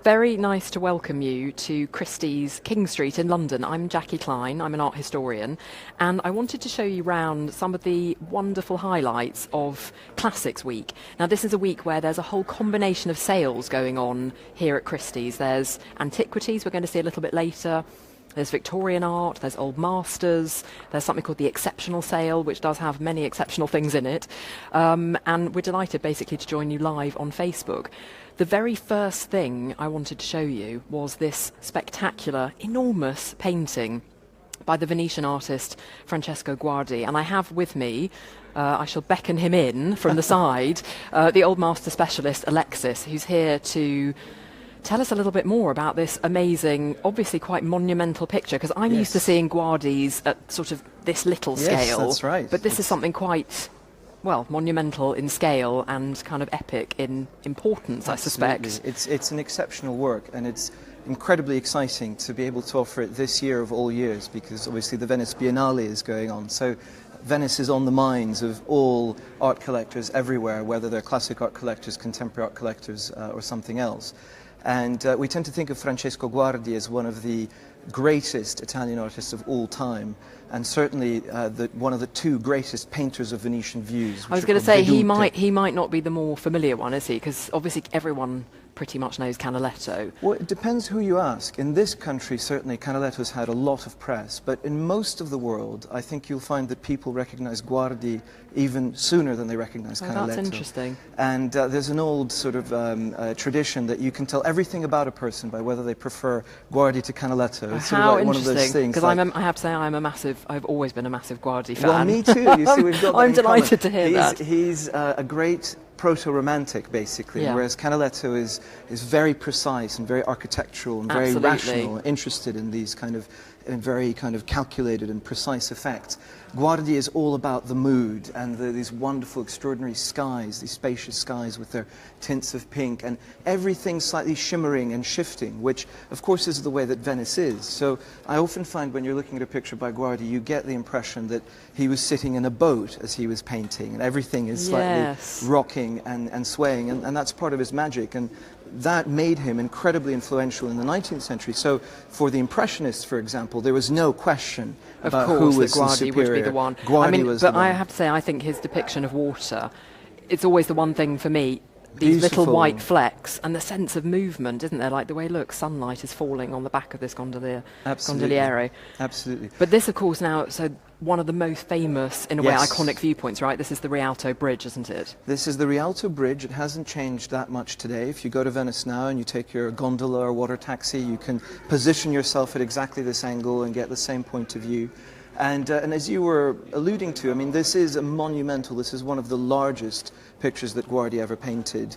Very nice to welcome you to Christie's King Street in London. I'm Jacky Klein, I'm an art historian, and I wanted to show you around some of the wonderful highlights of Classics Week. Now, this is a week where there's a whole combination of sales going on here at Christie's. There's antiquities we're going to see a little bit later. There's Victorian art, there's old masters, there's something called the Exceptional Sale, which does have many exceptional things in it. And we're delighted basically to join you live on Facebook. The very first thing I wanted to show you was this spectacular, enormous painting by the Venetian artist Francesco Guardi. And I have with me, I shall beckon him in from the side, the old master specialist Alexis, who's here to tell us a little bit more about this amazing, obviously quite monumental picture, because I'm used to seeing Guardi's at sort of this little scale. Yes, that's right. But this is something quite, well, monumental in scale and kind of epic in importance, Absolutely. I suspect. It's an exceptional work, and it's incredibly exciting to be able to offer it this year of all years, because obviously the Venice Biennale is going on. So Venice is on the minds of all art collectors everywhere, whether they're classic art collectors, contemporary art collectors, or something else. And we tend to think of Francesco Guardi as one of the greatest Italian artists of all time, and certainly one of the two greatest painters of Venetian views. I was going to say, he might not be the more familiar one, is he? Because obviously everyone pretty much knows Canaletto. Well, it depends who you ask. In this country, certainly, Canaletto's had a lot of press, but in most of the world, I think you'll find that people recognize Guardi even sooner than they recognize Canaletto. That's interesting. And there's an old sort of tradition that you can tell everything about a person by whether they prefer Guardi to Canaletto. It's How sort of like interesting! One of those things. Because I have to say, I've always been a massive Guardi fan. Well, me too. You see, we've got that I'm in delighted common. to hear that. He's a great proto-romantic, basically, whereas Canaletto is very precise and very architectural and very rational, interested in these kind of very kind of calculated and precise effects. Guardi is all about the mood and these wonderful, extraordinary skies, these spacious skies with their tints of pink, and everything slightly shimmering and shifting, which, of course, is the way that Venice is. So I often find when you're looking at a picture by Guardi, you get the impression that he was sitting in a boat as he was painting, and everything is slightly rocking and swaying, and that's part of his magic. And that made him incredibly influential in the 19th century. So for the Impressionists, for example, there was no question about who was the superior. Guardi would be the one. Guardi was the one. But I have to say, I think his depiction of water, it's always the one thing for me. These Beautiful. Little white flecks and the sense of movement, isn't there? Like the way, look, sunlight is falling on the back of this gondoliere. Absolutely. But this, of course, now, so one of the most famous, in a way, iconic viewpoints, right? This is the Rialto Bridge, isn't it? This is the Rialto Bridge. It hasn't changed that much today. If you go to Venice now and you take your gondola or water taxi, you can position yourself at exactly this angle and get the same point of view. And as you were alluding to, I mean, this is a monumental, this is one of the largest pictures that Guardi ever painted.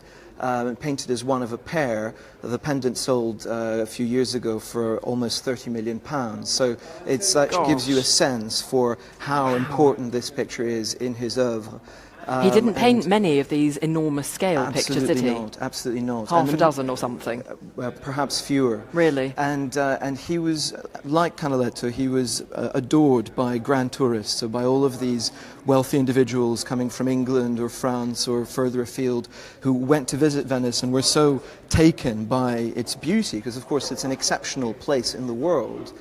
Painted as one of a pair. The pendant sold a few years ago for almost £30 million. So that gives you a sense for how important this picture is in his oeuvre. He didn't paint many of these enormous scale pictures, did he? Absolutely not. Half a dozen or something? Perhaps fewer. Really? And he was, like Canaletto, he was adored by grand tourists, so by all of these wealthy individuals coming from England or France or further afield who went to visit Venice and were so taken by its beauty, because of course it's an exceptional place in the world,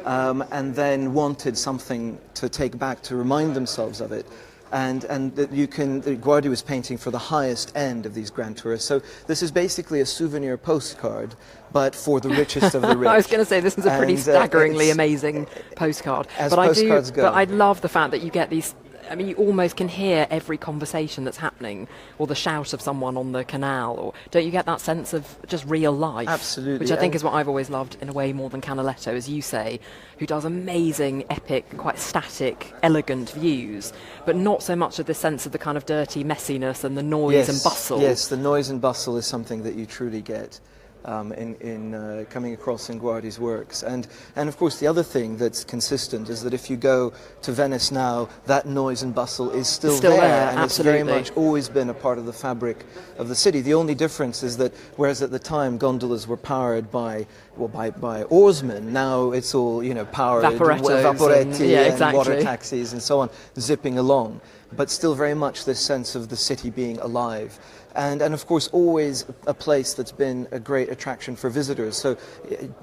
and then wanted something to take back to remind themselves of it. And that Guardi was painting for the highest end of these grand tourists. So this is basically a souvenir postcard, but for the richest of the rich. I was going to say, this is a pretty staggeringly amazing postcard. But I love the fact that you get these, I mean, you almost can hear every conversation that's happening, or the shout of someone on the canal, or don't you get that sense of just real life? Absolutely. Which I think is what I've always loved, in a way, more than Canaletto, as you say, who does amazing, epic, quite static, elegant views, but not so much of the sense of the kind of dirty messiness and the noise and bustle. Yes, the noise and bustle is something that you truly get in coming across in Guardi's works. And of course the other thing that's consistent is that if you go to Venice now, that noise and bustle is still there, and absolutely. It's very much always been a part of the fabric of the city. The only difference is that whereas at the time gondolas were powered by oarsmen, now it's all, powered Vaporetti and water taxis and so on, zipping along. but still very much this sense of the city being alive. And of course always a place that's been a great attraction for visitors. So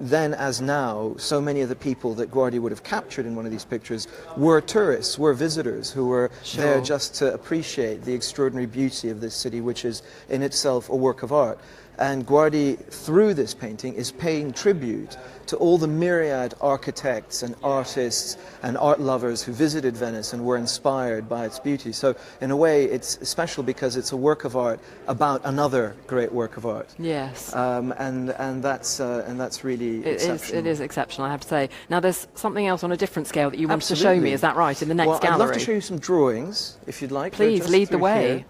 then as now, so many of the people that Guardi would have captured in one of these pictures were tourists, were visitors who were there just to appreciate the extraordinary beauty of this city, which is in itself a work of art. And Guardi, through this painting, is paying tribute to all the myriad architects and artists and art lovers who visited Venice and were inspired by its beauty. So in a way it's special because it's a work of art about another great work of art. Yes. And that's really exceptional. It is exceptional, I have to say. Now there's something else on a different scale that you wanted to show me, is that right, in the next gallery? I'd love to show you some drawings, if you'd like. Please, lead the way. Here.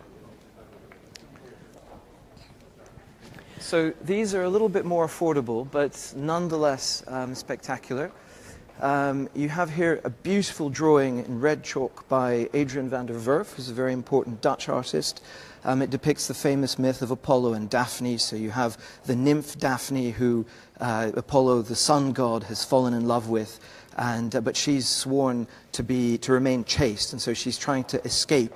So these are a little bit more affordable, but nonetheless spectacular. You have here a beautiful drawing in red chalk by Adrian van der Werf, who's a very important Dutch artist. It depicts the famous myth of Apollo and Daphne. So you have the nymph Daphne, who Apollo, the sun god, has fallen in love with, but she's sworn to remain chaste, and so she's trying to escape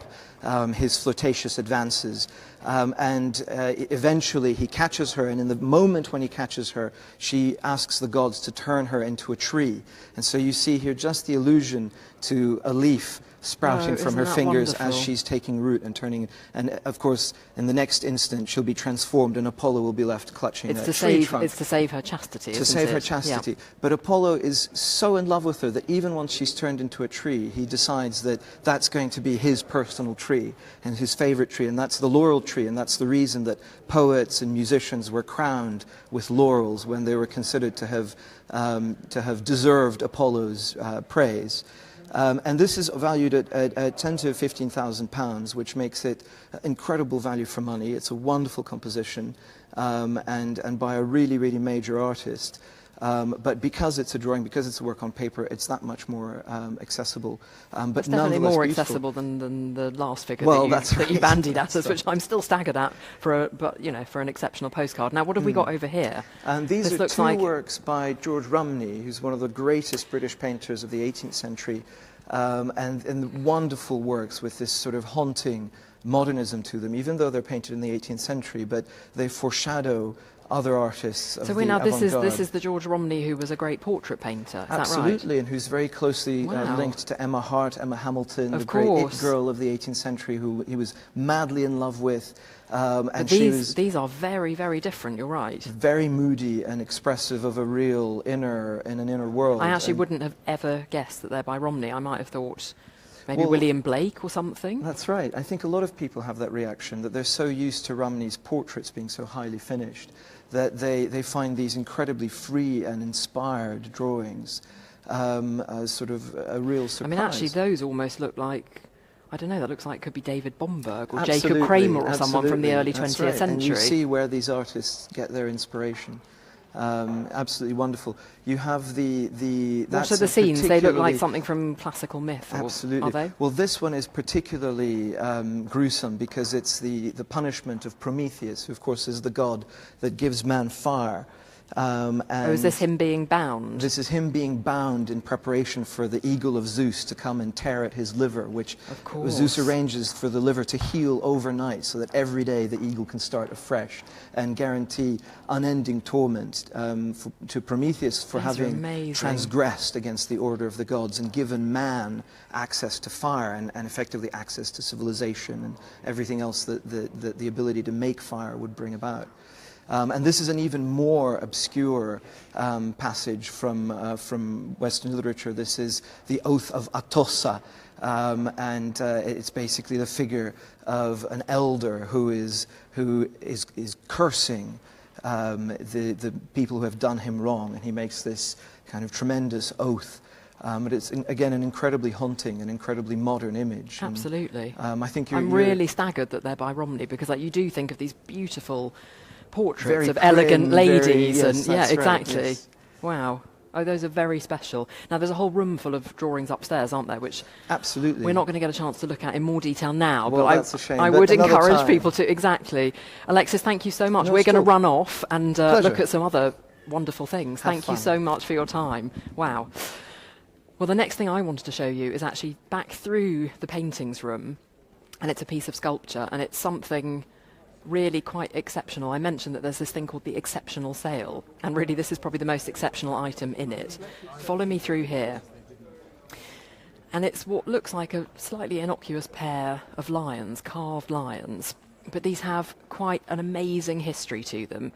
his flirtatious advances. Eventually he catches her, and in the moment when he catches her, she asks the gods to turn her into a tree. And so you see here just the allusion to a leaf sprouting from her fingers as she's taking root and turning. And of course, in the next instant, she'll be transformed, and Apollo will be left clutching a tree trunk. It's to save her chastity, to save her chastity. Yeah. But Apollo is so in love with her that even once she's turned into a tree, he decides that that's going to be his personal tree and his favorite tree, and that's the laurel tree. And that's the reason that poets and musicians were crowned with laurels when they were considered to have deserved Apollo's praise. And this is valued at 10 to 15,000 pounds, which makes it incredible value for money. It's a wonderful composition, and by a really, really major artist. But because it's a drawing, because it's a work on paper, it's that much more accessible. But it's definitely more beautiful. Accessible than the last figure that you bandied at us, which I'm still staggered at for an exceptional postcard. Now, what have we got over here? And these are two works by George Rumney, who's one of the greatest British painters of the 18th century, and wonderful works with this sort of haunting modernism to them, even though they're painted in the 18th century, but they foreshadow other artists of the avant-garde. This is the George Romney who was a great portrait painter, is that right? Absolutely, and who's very closely linked to Emma Hart, Emma Hamilton, the great it girl of the 18th century who he was madly in love with. And these are very, very different, you're right. Very moody and expressive of an inner world. I actually wouldn't have ever guessed that they're by Romney. I might have thought maybe William Blake or something. That's right. I think a lot of people have that reaction, that they're so used to Romney's portraits being so highly finished that they find these incredibly free and inspired drawings as sort of a real surprise. I mean, actually, those almost look like, I don't know, that looks like it could be David Bomberg or Jacob Kramer or someone from the early 20th century. And you see where these artists get their inspiration. Absolutely wonderful. You have what are the scenes? They look like something from classical myth. Absolutely. Are they? Well, this one is particularly gruesome because it's the punishment of Prometheus, who of course is the god that gives man fire. Is this him being bound? This is him being bound in preparation for the eagle of Zeus to come and tear at his liver, which Zeus arranges for the liver to heal overnight so that every day the eagle can start afresh and guarantee unending torment to Prometheus for having transgressed against the order of the gods and given man access to fire and effectively access to civilization and everything else that the ability to make fire would bring about. And this is an even more obscure passage from Western literature. This is the Oath of Atossa, and it's basically the figure of an elder who is cursing the people who have done him wrong, and he makes this kind of tremendous oath. But it's, again, an incredibly haunting and incredibly modern image. Absolutely. And, I think I'm really staggered that they're by Romney, because you do think of these beautiful portraits very of elegant ladies, exactly. Right, yes. Wow. Oh, those are very special. Now, there's a whole room full of drawings upstairs, aren't there? Which absolutely we're not going to get a chance to look at in more detail now. Well, but that's a shame. I would encourage people to. Exactly. Alexis, thank you so much. We're going to run off and look at some other wonderful things. Thank you so much for your time. Wow. Well, the next thing I wanted to show you is actually back through the paintings room and it's a piece of sculpture, and it's something really quite exceptional. I mentioned that there's this thing called the exceptional sale, and really this is probably the most exceptional item in it. Follow me through here. And it's what looks like a slightly innocuous pair of lions, carved lions, but these have quite an amazing history to them.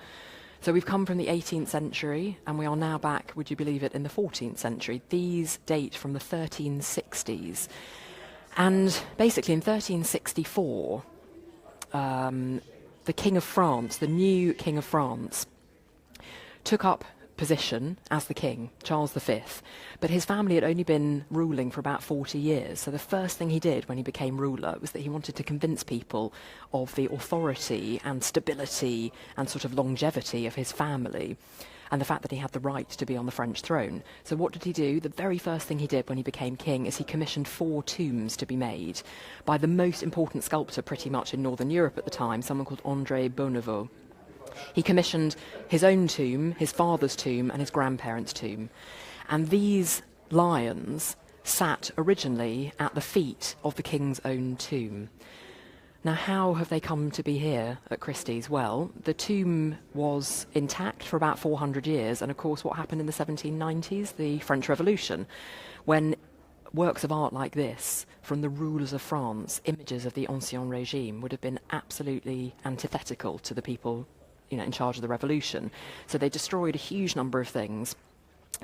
So we've come from the 18th century, and we are now back, would you believe it, in the 14th century. These date from the 1360s. And basically in 1364, the King of France, the new King of France, took up position as the king, Charles V, but his family had only been ruling for about 40 years. So the first thing he did when he became ruler was that he wanted to convince people of the authority and stability and sort of longevity of his family, and the fact that he had the right to be on the French throne. So what did he do? The very first thing he did when he became king is he commissioned 4 tombs to be made by the most important sculptor pretty much in Northern Europe at the time, someone called André Beauneveu. He commissioned his own tomb, his father's tomb, and his grandparents' tomb. And these lions sat originally at the feet of the king's own tomb. Now, how have they come to be here at Christie's? Well, the tomb was intact for about 400 years, and of course what happened in the 1790s, the French Revolution, when works of art like this, from the rulers of France, images of the Ancien Regime, would have been absolutely antithetical to the people, in charge of the revolution. So they destroyed a huge number of things.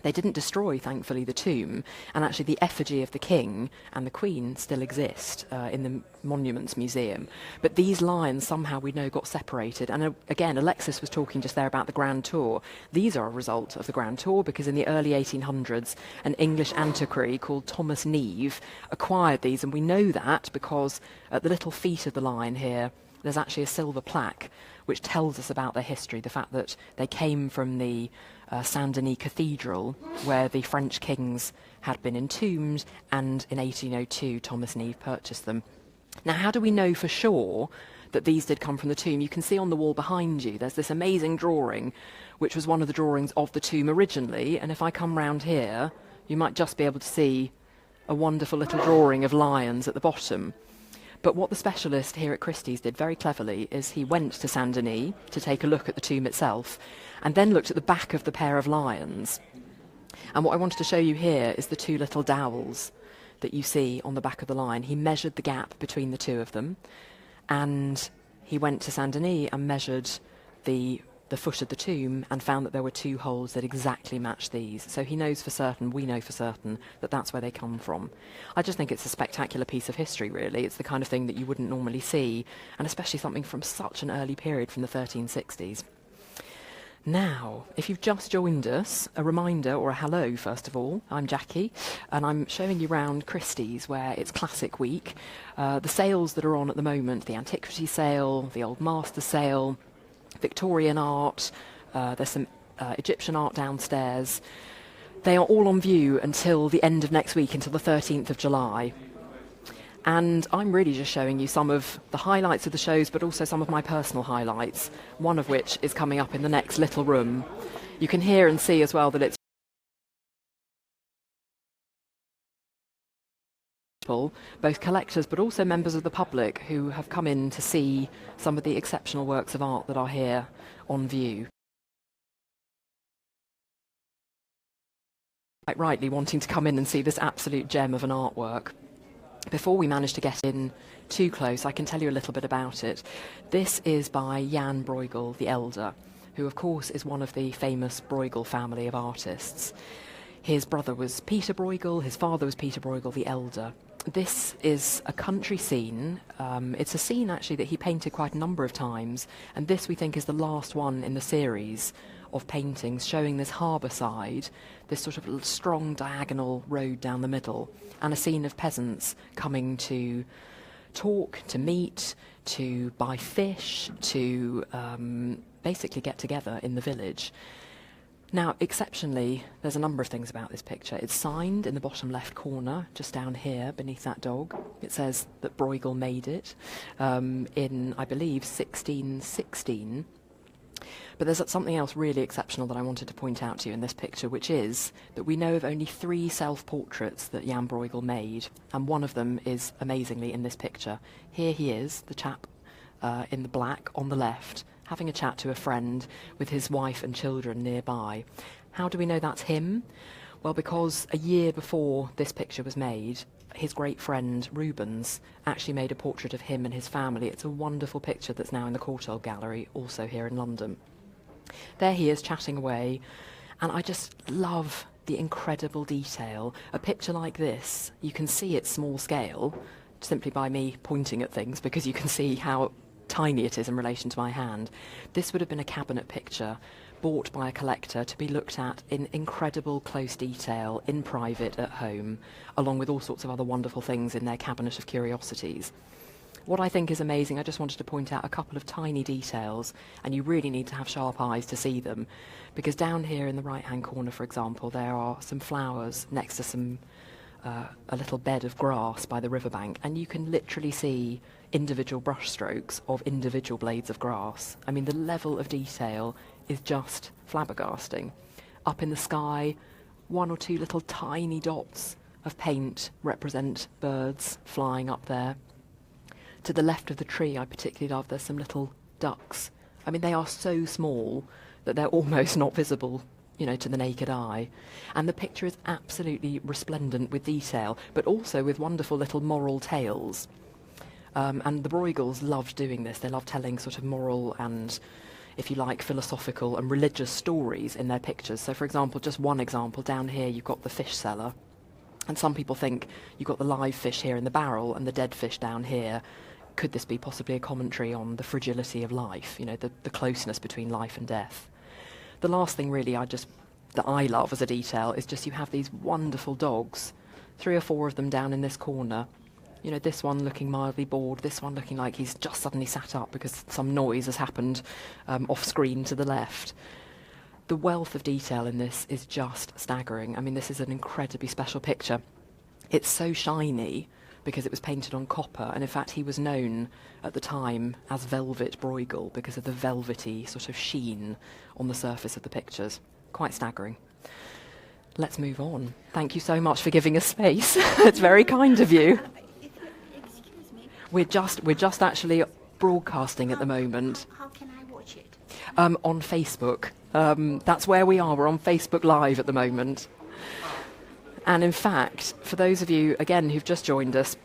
They didn't destroy, thankfully, the tomb, and actually the effigy of the king and the queen still exist in the Monuments Museum. But these lions somehow, we know, got separated. And again, Alexis was talking just there about the Grand Tour. These are a result of the Grand Tour, because in the early 1800s, an English antiquary called Thomas Neve acquired these, and we know that because at the little feet of the lion here, there's actually a silver plaque which tells us about their history, the fact that they came from the Saint-Denis Cathedral, where the French kings had been entombed, and in 1802 Thomas Neve purchased them. Now, how do we know for sure that these did come from the tomb? You can see on the wall behind you there's this amazing drawing, which was one of the drawings of the tomb originally, and if I come round here, you might just be able to see a wonderful little drawing of lions at the bottom. But what the specialist here at Christie's did very cleverly is he went to Saint-Denis to take a look at the tomb itself, and then looked at the back of the pair of lions. And what I wanted to show you here is the 2 little dowels that you see on the back of the lion. He measured the gap between the 2 of them, and he went to Saint-Denis and measured the foot of the tomb and found that there were 2 holes that exactly matched these. So he knows for certain, we know for certain, that that's where they come from. I just think it's a spectacular piece of history, really. It's the kind of thing that you wouldn't normally see, and especially something from such an early period, from the 1360s. Now, if you've just joined us, a reminder, or a hello first of all. I'm Jackie, and I'm showing you around Christie's, where it's Classic Week. The sales that are on at the moment, the Antiquity Sale, the Old Master Sale, Victorian art, there's some Egyptian art downstairs. They are all on view until the end of next week, until the 13th of July. And I'm really just showing you some of the highlights of the shows, but also some of my personal highlights, one of which is coming up in the next little room. You can hear and see as well that it's both collectors but also members of the public who have come in to see some of the exceptional works of art that are here on view. Quite rightly wanting to come in and see this absolute gem of an artwork. Before we manage to get in too close, I can tell you a little bit about it. This is by Jan Bruegel the Elder, who of course is one of the famous Bruegel family of artists. His brother was Peter Bruegel, his father was Peter Bruegel the Elder. This is a country scene. It's a scene actually that he painted quite a number of times, and this we think is the last one in the series of paintings showing this harbour side, this sort of strong diagonal road down the middle, and a scene of peasants coming to talk, to meet, to buy fish, to basically get together in the village. Now, exceptionally, there's a number of things about this picture. It's signed in the bottom left corner, just down here, beneath that dog. It says that Bruegel made it in, I believe, 1616. But there's something else really exceptional that I wanted to point out to you in this picture, which is that we know of only 3 self-portraits that Jan Bruegel made, and one of them is amazingly in this picture. Here he is, the chap in the black on the left, having a chat to a friend with his wife and children nearby. How do we know that's him? Well, because a year before this picture was made, his great friend Rubens actually made a portrait of him and his family. It's a wonderful picture that's now in the Courtauld Gallery, also here in London. There he is chatting away, and I just love the incredible detail. A picture like this, you can see its small scale simply by me pointing at things, because you can see how tiny it is in relation to my hand. This would have been a cabinet picture bought by a collector to be looked at in incredible close detail in private at home, along with all sorts of other wonderful things in their cabinet of curiosities. What I think is amazing, I just wanted to point out a couple of tiny details, and you really need to have sharp eyes to see them, because down here in the right-hand corner, for example, there are some flowers next to a little bed of grass by the riverbank, and you can literally see individual brushstrokes of individual blades of grass. I mean, the level of detail is just flabbergasting. Up in the sky, 1 or 2 little tiny dots of paint represent birds flying up there. To the left of the tree, I particularly love, there's some little ducks. I mean, they are so small that they're almost not visible, to the naked eye. And the picture is absolutely resplendent with detail, but also with wonderful little moral tales. And the Bruegels loved doing this. They loved telling sort of moral and, if you like, philosophical and religious stories in their pictures. So, for example, just one example, down here you've got the fish cellar. And some people think you've got the live fish here in the barrel and the dead fish down here. Could this be possibly a commentary on the fragility of life, the closeness between life and death? The last thing really that I love as a detail is just you have these wonderful dogs, 3 or 4 of them down in this corner. This one looking mildly bored, this one looking like he's just suddenly sat up because some noise has happened off screen to the left. The wealth of detail in this is just staggering. I mean, this is an incredibly special picture. It's so shiny because it was painted on copper, and in fact he was known at the time as Velvet Bruegel because of the velvety sort of sheen on the surface of the pictures. Quite staggering. Let's move on. Thank you so much for giving us space. It's very kind of you. Excuse me. We're just actually broadcasting at the moment. How can I watch it? On Facebook. That's where we are. We're on Facebook Live at the moment. And in fact, for those of you, again, who've just joined us,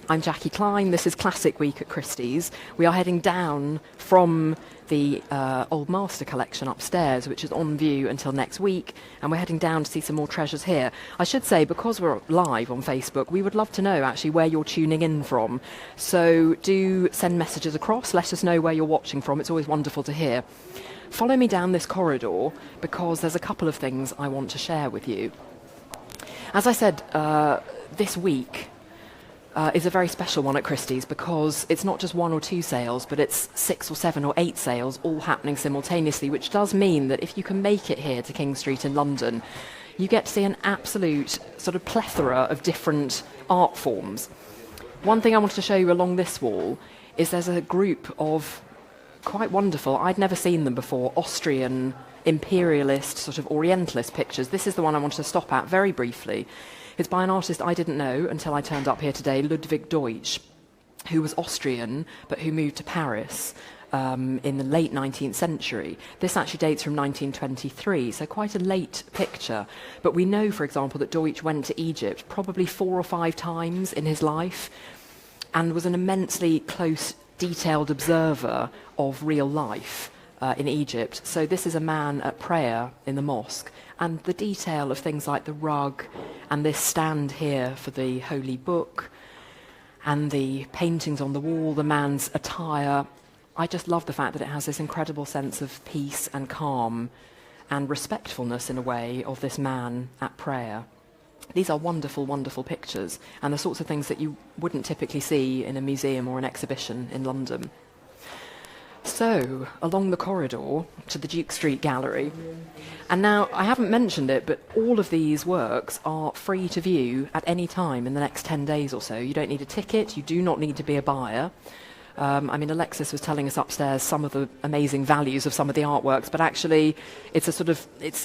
I'm Jacky Klein. This is Classic Week at Christie's. We are heading down from the Old Master collection upstairs, which is on view until next week, and we're heading down to see some more treasures here. I should say, because we're live on Facebook, we would love to know actually where you're tuning in from. So do send messages across, let us know where you're watching from. It's always wonderful to hear. Follow me down this corridor, because there's a couple of things I want to share with you. As I said, this week is a very special one at Christie's, because it's not just 1 or 2 sales, but it's 6 or 7 or 8 sales all happening simultaneously, which does mean that if you can make it here to King Street in London, you get to see an absolute sort of plethora of different art forms. One thing I wanted to show you along this wall is there's a group of quite wonderful, I'd never seen them before, Austrian imperialist sort of orientalist pictures. This is the one I wanted to stop at very briefly. It's by an artist I didn't know until I turned up here today, Ludwig Deutsch, who was Austrian but who moved to Paris in the late 19th century. This actually dates from 1923, so quite a late picture. But we know, for example, that Deutsch went to Egypt probably 4 or 5 times in his life and was an immensely close, detailed observer of real life in Egypt. So this is a man at prayer in the mosque, and the detail of things like the rug and this stand here for the holy book and the paintings on the wall, the man's attire. I just love the fact that it has this incredible sense of peace and calm and respectfulness in a way of this man at prayer. These are wonderful, wonderful pictures, and the sorts of things that you wouldn't typically see in a museum or an exhibition in London. So, along the corridor to the Duke Street Gallery. And now, I haven't mentioned it, but all of these works are free to view at any time in the next 10 days or so. You don't need a ticket, you do not need to be a buyer. I mean, Alexis was telling us upstairs some of the amazing values of some of the artworks, but actually it's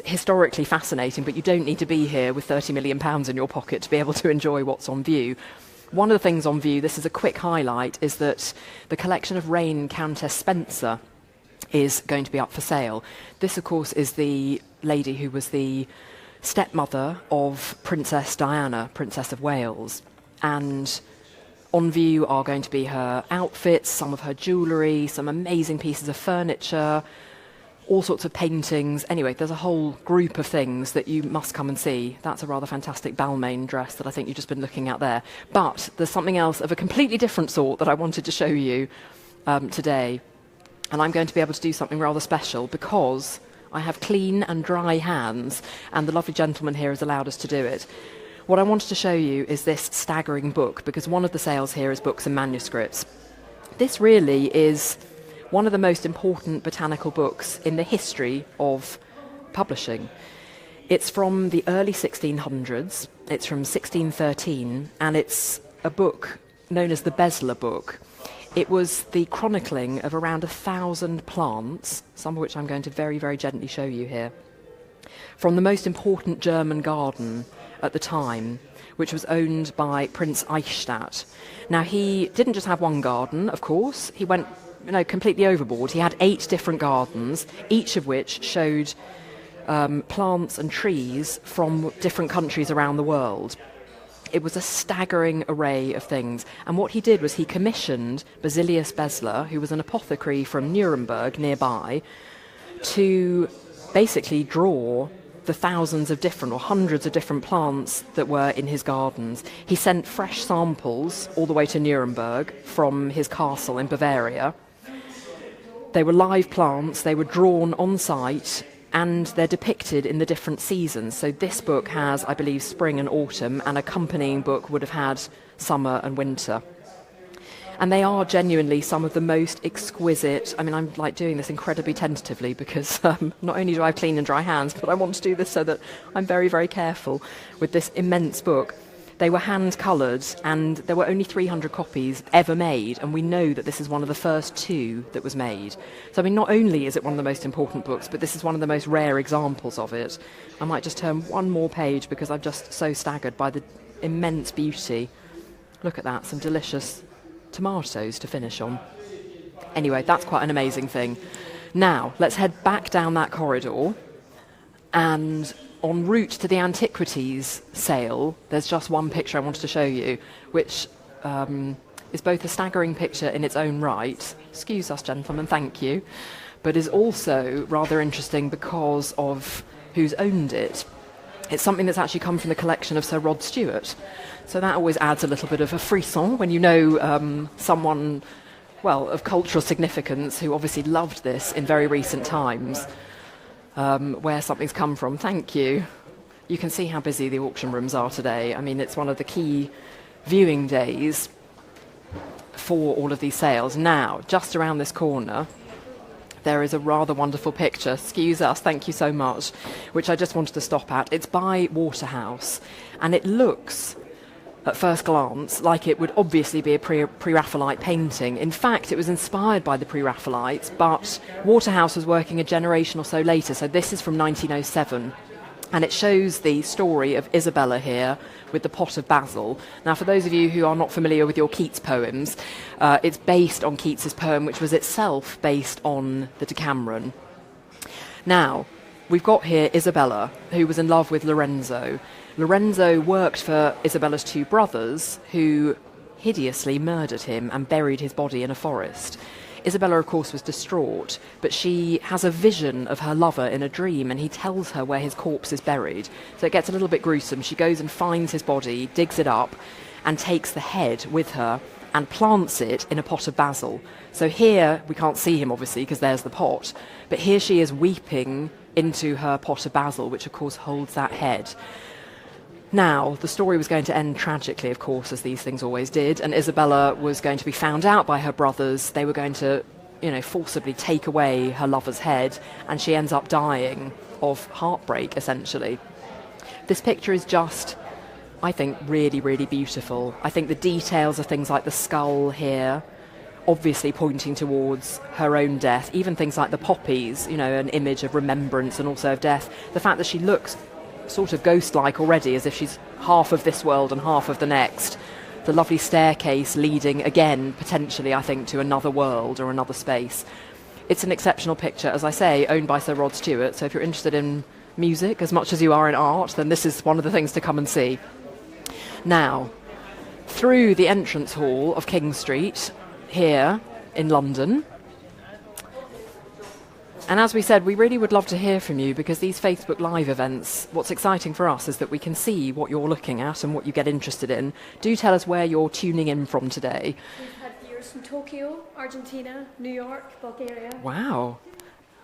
historically fascinating, but you don't need to be here with £30 million in your pocket to be able to enjoy what's on view. One of the things on view, this is a quick highlight, is that the collection of Reign Countess Spencer is going to be up for sale. This, of course, is the lady who was the stepmother of Princess Diana, Princess of Wales. And on view are going to be her outfits, some of her jewellery, some amazing pieces of furniture, all sorts of paintings. Anyway, there's a whole group of things that you must come and see. That's a rather fantastic Balmain dress that I think you've just been looking at there. But there's something else of a completely different sort that I wanted to show you today. And I'm going to be able to do something rather special because I have clean and dry hands, and the lovely gentleman here has allowed us to do it. What I wanted to show you is this staggering book, because one of the sales here is books and manuscripts. This really is one of the most important botanical books in the history of publishing. It's from the early 1600s, it's from 1613, and it's a book known as the Besler book. It was the chronicling of around 1,000 plants, some of which I'm going to very, very gently show you here, from the most important German garden at the time, which was owned by Prince Eichstätt. Now, he didn't just have one garden, of course. He went completely overboard. He had 8 different gardens, each of which showed plants and trees from different countries around the world. It was a staggering array of things. And what he did was he commissioned Basilius Besler, who was an apothecary from Nuremberg nearby, to basically draw the thousands of different or hundreds of different plants that were in his gardens. He sent fresh samples all the way to Nuremberg from his castle in Bavaria. They were live plants, they were drawn on site, and they're depicted in the different seasons. So this book has, I believe, spring and autumn, and accompanying book would have had summer and winter. And they are genuinely some of the most exquisite. I mean, I'm like doing this incredibly tentatively because not only do I have clean and dry hands, but I want to do this so that I'm very, very careful with this immense book. They were hand-coloured, and there were only 300 copies ever made, and we know that this is one of the first 2 that was made. So, I mean, not only is it one of the most important books, but this is one of the most rare examples of it. I might just turn one more page because I'm just so staggered by the immense beauty. Look at that, some delicious tomatoes to finish on. Anyway, that's quite an amazing thing. Now, let's head back down that corridor, and en route to the antiquities sale, there's just one picture I wanted to show you, which is both a staggering picture in its own right, excuse us gentlemen, thank you, but is also rather interesting because of who's owned it. It's something that's actually come from the collection of Sir Rod Stewart. So that always adds a little bit of a frisson when you know someone, well, of cultural significance who obviously loved this in very recent times, where something's come from. Thank you. You can see how busy the auction rooms are today. I mean, it's one of the key viewing days for all of these sales. Now, just around this corner, there is a rather wonderful picture, excuse us, thank you so much, which I just wanted to stop at. It's by Waterhouse, and it looks, at first glance, like it would obviously be a pre-Raphaelite painting. In fact, it was inspired by the pre-Raphaelites, but Waterhouse was working a generation or so later, so this is from 1907. And it shows the story of Isabella here with the pot of basil. Now, for those of you who are not familiar with your Keats poems, it's based on Keats's poem, which was itself based on the Decameron. Now, we've got here Isabella, who was in love with Lorenzo. Lorenzo worked for Isabella's 2 brothers, who hideously murdered him and buried his body in a forest. Isabella, of course, was distraught, but she has a vision of her lover in a dream, and he tells her where his corpse is buried. So it gets a little bit gruesome. She goes and finds his body, digs it up, and takes the head with her and plants it in a pot of basil. So here, we can't see him, obviously, because there's the pot, but here she is weeping into her pot of basil, which, of course, holds that head. Now, the story was going to end tragically, of course, as these things always did, and Isabella was going to be found out by her brothers. They were going to, forcibly take away her lover's head, and she ends up dying of heartbreak, essentially. This picture is just, I think, really, really beautiful. I think the details of things like the skull here obviously pointing towards her own death, even things like the poppies, you know, an image of remembrance and also of death. The fact that she looks sort of ghost-like already, as if she's half of this world and half of the next. The lovely staircase leading, again, potentially, I think, to another world or another space. It's an exceptional picture, as I say, owned by Sir Rod Stewart, so if you're interested in music as much as you are in art, then this is one of the things to come and see. Now, through the entrance hall of King Street, here in London. And as we said, we really would love to hear from you, because these Facebook Live events, what's exciting for us is that we can see what you're looking at and what you get interested in. Do tell us where you're tuning in from today. We've had viewers from Tokyo, Argentina, New York, Bulgaria. Wow.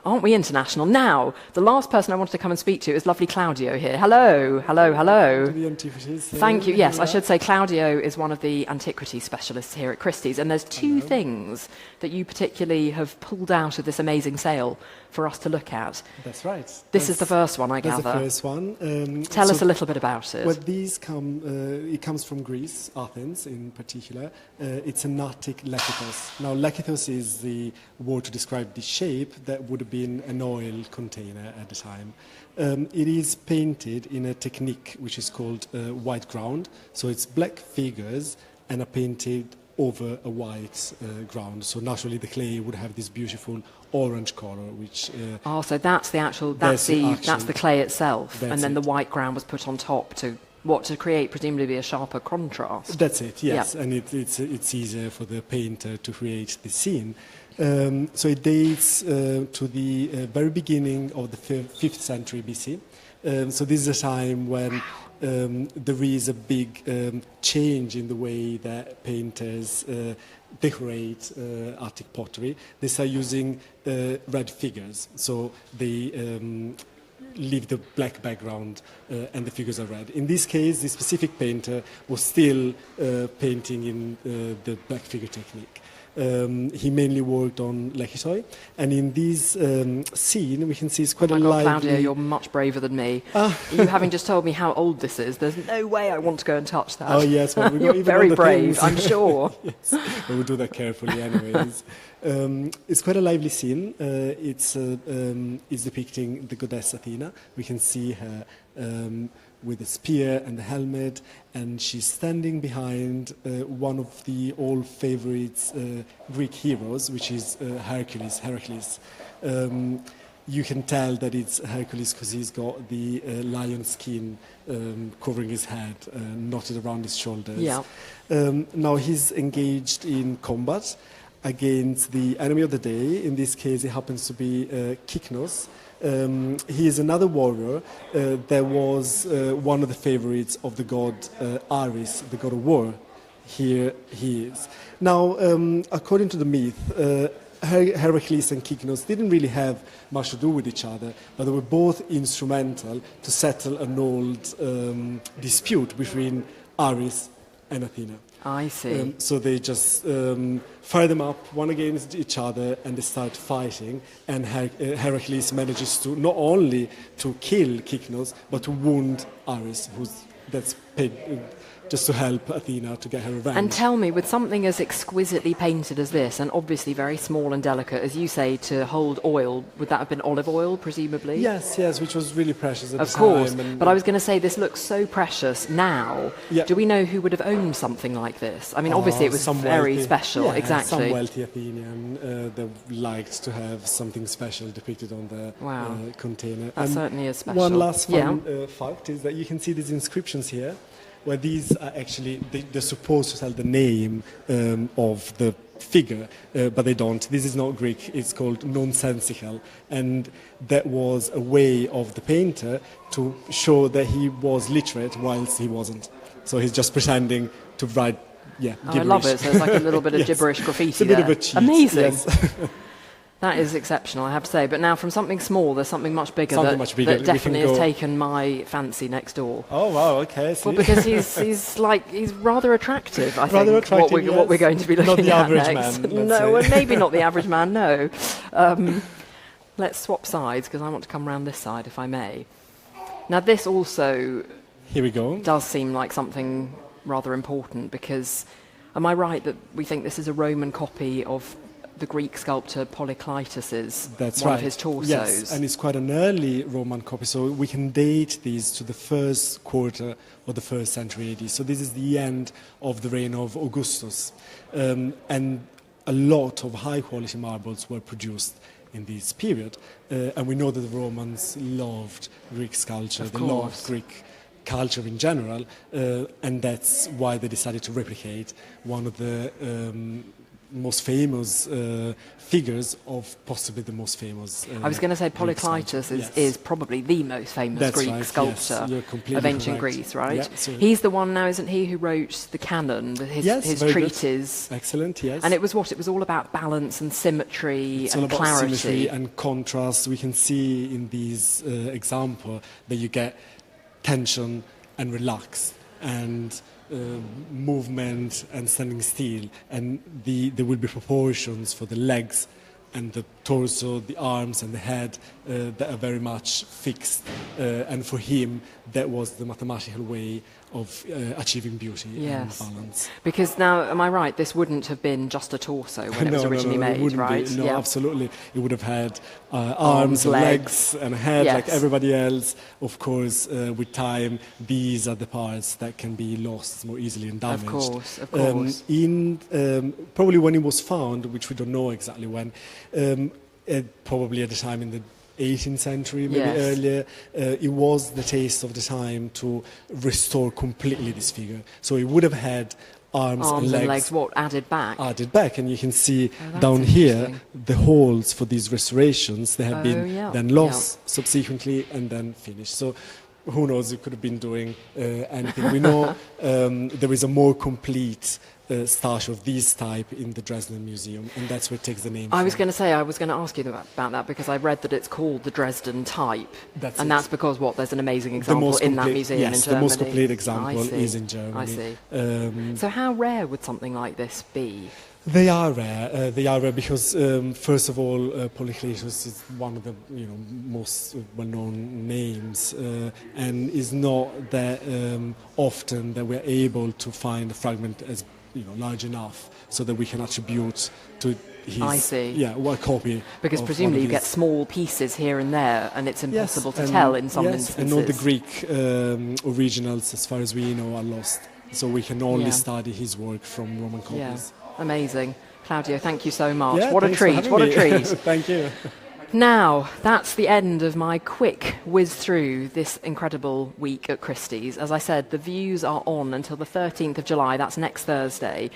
Aren't we international? Now, the last person I wanted to come and speak to is lovely Claudio here. Hello, hello, hello. Thank you. Yes, I should say Claudio is one of the antiquities specialists here at Christie's, and there's two things that you particularly have pulled out of this amazing sale for us to look at. That's right. This is the first one, I gather. That's the first one. Tell us a little bit about it. Well, it comes from Greece, Athens in particular. It's an Attic lekithos. Now, lekithos is the word to describe the shape that would have been an oil container at the time. It is painted in a technique which is called white ground. So it's black figures and are painted over a white ground. So naturally the clay would have this beautiful orange color, which... so that's the actual, that's the clay itself, and then the white ground was put on top to create presumably a sharper contrast. That's it, yes, yeah. And it's easier for the painter to create the scene. So it dates to the very beginning of the 5th century BC. So this is a time when there is a big change in the way that painters decorate Attic pottery. They start using red figures, so they leave the black background and the figures are red. In this case, the specific painter was still painting in the black figure technique. He mainly worked on lekithoi, and in this scene we can see it's quite a lively... Claudia, you're much braver than me. You having just told me how old this is, there's no way I want to go and touch that. Oh yes, well, we got you're even very brave, things. I'm sure. Yes, we'll do that carefully anyways. It's quite a lively scene. It's depicting the goddess Athena. We can see her with a spear and a helmet, and she's standing behind one of the old favorites Greek heroes, which is Heracles. You can tell that it's Hercules because he's got the lion skin covering his head, knotted around his shoulders. Yeah. Now he's engaged in combat against the enemy of the day. In this case, it happens to be Kyknos. He is another warrior that was one of the favorites of the god Ares, the god of war. Here he is. Now, according to the myth, Heracles and Kyknos didn't really have much to do with each other, but they were both instrumental to settle an old dispute between Ares and Athena. I see. So they just fire them up one against each other, and they start fighting. And Heracles manages to not only to kill Kyknos, but to wound Ares, that's paid just to help Athena to get her revenge. And tell me, with something as exquisitely painted as this, and obviously very small and delicate, as you say, to hold oil, would that have been olive oil, presumably? Yes, which was really precious at the time. Of course, but I was going to say, this looks so precious now. Yeah. Do we know who would have owned something like this? I mean, obviously it was very special, yeah, exactly. Some wealthy Athenian that liked to have something special depicted on the container. That certainly is special. One last fun fact is that you can see these inscriptions here, where these are actually, they're supposed to tell the name of the figure, but they don't. This is not Greek, it's called nonsensical, and that was a way of the painter to show that he was literate whilst he wasn't. So he's just pretending to write, gibberish. I love it, so it's like a little bit of gibberish graffiti. It's a bit of a cheat. Amazing. Yes. That is exceptional, I have to say. But now from something small, there's something much bigger, that definitely has taken my fancy next door. Oh, wow, okay. Well, because he's rather attractive, I think, rather attractive, what we're going to be looking at next. Not the average man, no, and maybe not the average man, no. Let's swap sides, because I want to come round this side, if I may. Now, this also Here we go. does seem like something rather important, because Am I right that we think this is a Roman copy of the Greek sculptor Polykleitos' That's one right. of his torsos? Yes, and it's quite an early Roman copy, so we can date these to the first quarter of the 1st century AD. So this is the end of the reign of Augustus. And a lot of high-quality marbles were produced in this period. And we know that the Romans loved Greek sculpture, they loved Greek culture in general, and that's why they decided to replicate one of the most famous figures of possibly the most famous. I was going to say Polykleitos is probably the most famous Greek sculptor of ancient Greece, right? Yeah, so he's the one now, isn't he, who wrote the canon, his treatise? Excellent, yes. And it was what? It was all about balance and symmetry it's and all about clarity. Symmetry and contrast. We can see in these example that you get tension and relax and movement and standing still, and there will be proportions for the legs and the torso, the arms and the head that are very much fixed, and for him that was the mathematical way of achieving beauty and balance. Because now, am I right, this wouldn't have been just a torso when it was originally made, right? No, absolutely. It would have had arms and legs and a head like everybody else. Of course, with time, these are the parts that can be lost more easily and damaged. Of course. Probably when it was found, which we don't know exactly when, probably at the time in the 18th century, maybe earlier, it was the taste of the time to restore completely this figure. So it would have had arms and legs what, added back? Added back, and you can see down here the holes for these restorations. They have been then lost subsequently and then finished. So who knows, it could have been doing anything. We know there is a more complete stash of this type in the Dresden Museum, and that's where it takes the name from. I was going to ask you about that, because I read that it's called the Dresden type. That's because there's an amazing example in that museum in Germany. The most complete example is in Germany. I see. So how rare would something like this be? They are rare. Because, first of all, Polykleitos is one of the most well-known names, and is not that often that we're able to find a fragment as large enough so that we can attribute to his one copy. Because presumably you get small pieces here and there, and it's impossible to tell in some instances. And all the Greek originals, as far as we know, are lost. So we can only study his work from Roman copies. Yeah. Amazing. Claudio, thank you so much. Yeah, what a treat. Thank you. Now, that's the end of my quick whiz through this incredible week at Christie's. As I said, the views are on until the 13th of July. That's next Thursday.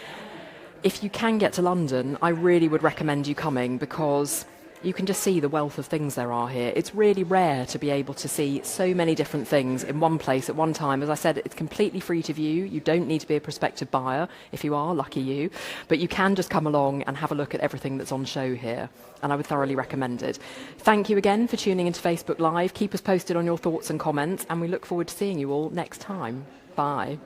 If you can get to London, I really would recommend you coming, because you can just see the wealth of things there are here. It's really rare to be able to see so many different things in one place at one time. As I said, it's completely free to view. You don't need to be a prospective buyer. If you are, lucky you. But you can just come along and have a look at everything that's on show here. And I would thoroughly recommend it. Thank you again for tuning into Facebook Live. Keep us posted on your thoughts and comments, and we look forward to seeing you all next time. Bye.